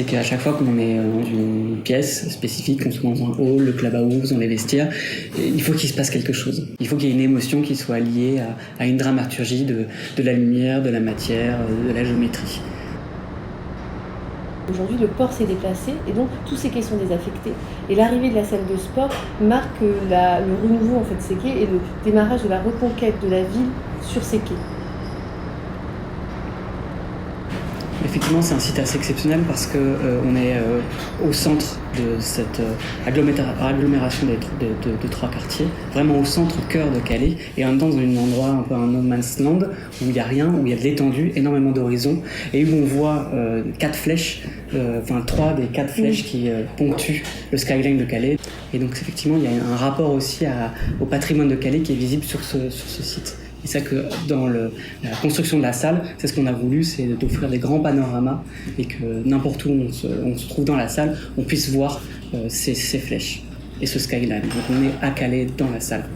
C'est qu'à chaque fois qu'on est dans une pièce spécifique, qu'on soit dans un hall, le clubhouse, dans les vestiaires, il faut qu'il se passe quelque chose. Il faut qu'il y ait une émotion qui soit liée à une dramaturgie de la lumière, de la matière, de la géométrie. Aujourd'hui, le port s'est déplacé et donc tous ces quais sont désaffectés. Et l'arrivée de la salle de sport marque le renouveau de ces quais et le démarrage de la reconquête de la ville sur ces quais. Effectivement, c'est un site assez exceptionnel parce qu'on est au centre de cette agglomération de trois quartiers, vraiment au centre, cœur de Calais, et en même temps dans un endroit un peu un no man's land où il n'y a rien, où il y a de l'étendue, énormément d'horizons, et où on voit trois des quatre flèches qui ponctuent le skyline de Calais. Et donc effectivement, il y a un rapport aussi au patrimoine de Calais qui est visible sur ce site. Et c'est ça que dans la construction de la salle, c'est ce qu'on a voulu, c'est d'offrir des grands panoramas et que n'importe où on se trouve dans la salle, on puisse voir ces flèches et ce skyline. Donc on est à Calais dans la salle.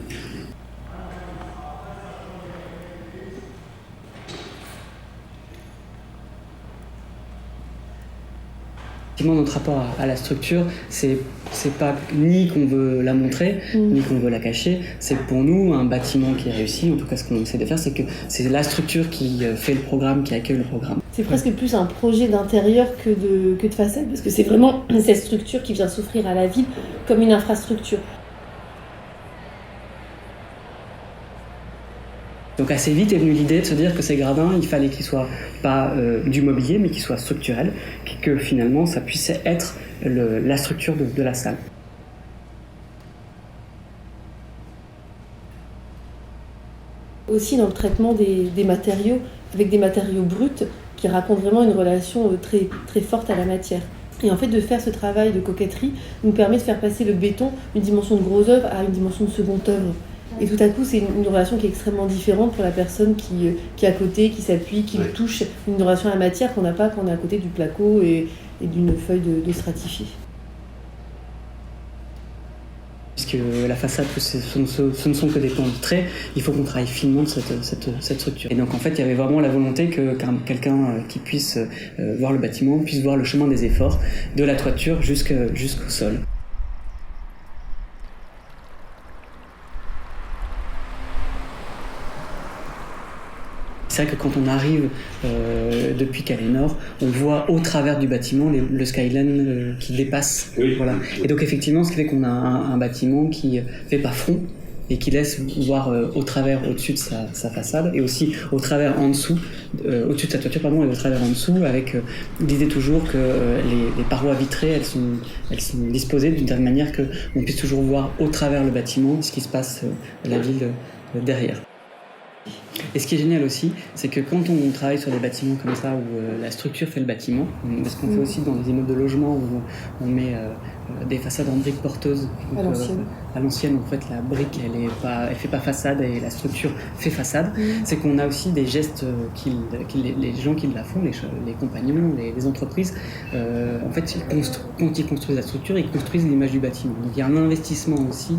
Notre rapport à la structure, c'est pas ni qu'on veut la montrer, ni qu'on veut la cacher. C'est pour nous un bâtiment qui est réussi. En tout cas, ce qu'on essaie de faire, c'est que c'est la structure qui fait le programme, qui accueille le programme. C'est presque plus un projet d'intérieur que de façade, parce que c'est vraiment cette structure qui vient s'offrir à la ville comme une infrastructure. Donc assez vite est venue l'idée de se dire que ces gradins, il fallait qu'ils soient pas du mobilier, mais qu'ils soient structurels, et que finalement ça puisse être la structure de la salle. Aussi dans le traitement des matériaux, avec des matériaux bruts qui racontent vraiment une relation très, très forte à la matière. Et en fait, de faire ce travail de coquetterie nous permet de faire passer le béton d'une dimension de gros œuvre à une dimension de second œuvre. Et tout à coup, c'est une relation qui est extrêmement différente pour la personne qui est à côté, qui s'appuie, qui touche. Une relation à la matière qu'on n'a pas quand on est à côté du placo et d'une feuille de stratifié. Puisque la façade, ce ne sont que des plans de traits, il faut qu'on travaille finement de cette structure. Et donc en fait, il y avait vraiment la volonté que quelqu'un qui puisse voir le bâtiment, puisse voir le chemin des efforts, de la toiture jusqu'au sol. C'est vrai que quand on arrive depuis Calais Nord, on voit au travers du bâtiment le skyline qui dépasse. Oui. Voilà. Et donc effectivement, ce qui fait qu'on a un bâtiment qui fait pas front et qui laisse voir au travers, au-dessus de sa façade, et aussi au travers en dessous, au-dessus de sa toiture, pardon, et au travers en dessous, avec l'idée toujours que les parois vitrées, elles sont disposées d'une telle manière qu'on puisse toujours voir au travers le bâtiment ce qui se passe la ville derrière. Et ce qui est génial aussi, c'est que quand on travaille sur des bâtiments comme ça, où la structure fait le bâtiment, parce qu'on fait aussi dans des immeubles de logement où on met des façades en briques porteuses. À l'ancienne, en fait, la brique, elle fait pas façade et la structure fait façade. C'est qu'on a aussi des gestes les gens qui la font, les compagnons, les entreprises, en fait, quand ils construisent la structure, ils construisent l'image du bâtiment. Donc il y a un investissement aussi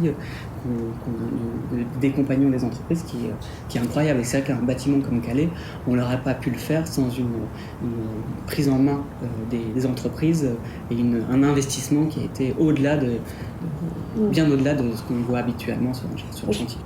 des compagnons des entreprises qui est incroyable. Et c'est vrai qu'un bâtiment comme Calais, on n'aurait pas pu le faire sans une prise en main des entreprises et un investissement qui a été bien au-delà de ce qu'on voit habituellement sur le chantier.